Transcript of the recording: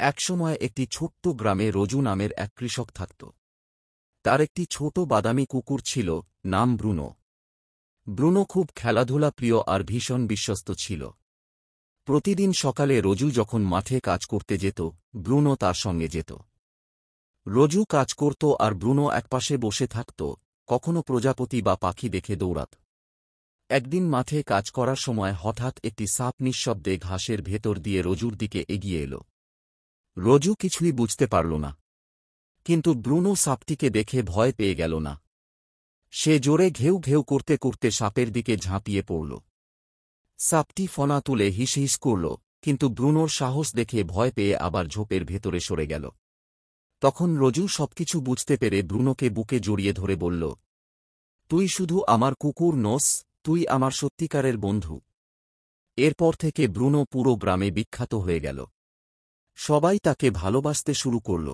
একসময় একটি ছোট্ট গ্রামে রোজু নামের এক কৃষক থাকত। তার একটি ছোট বাদামি কুকুর ছিল, নাম ব্রুনো। ব্রুনো খুব খেলাধুলা প্রিয় আর ভীষণ বিশ্বস্ত ছিল। প্রতিদিন সকালে রোজু যখন মাঠে কাজ করতে যেত, ব্রুনো তার সঙ্গে যেত। রোজু কাজ করত আর ব্রুনো একপাশে বসে থাকত, কখনো প্রজাপতি বা পাখি দেখে দৌড়াত। একদিন মাঠে কাজ করার সময় হঠাৎ একটি সাপ নিঃশব্দে ঘাসের ভেতর দিয়ে রোজুর দিকে এগিয়ে এল। রোজু কিছুই বুঝতে পারল না, কিন্তু ব্রুনো সাপটিকে দেখে ভয় পেয়ে গেল না। সে জোরে ঘেউ ঘেউ করতে করতে সাপের দিকে ঝাঁপিয়ে পড়ল। সাপটি ফনা তুলে হিস হিস করল, কিন্তু ব্রুনোর সাহস দেখে ভয় পেয়ে আবার ঝোপের ভেতরে সরে গেল। তখন রোজু সবকিছু বুঝতে পেরে ব্রুনোকে বুকে জড়িয়ে ধরে বলল, তুই শুধু আমার কুকুর নস, তুই আমার সত্যিকারের বন্ধু। এরপর থেকে ব্রুনো পুরো গ্রামে বিখ্যাত হয়ে গেল। সবাই তাকে ভালোবাসতে শুরু করল।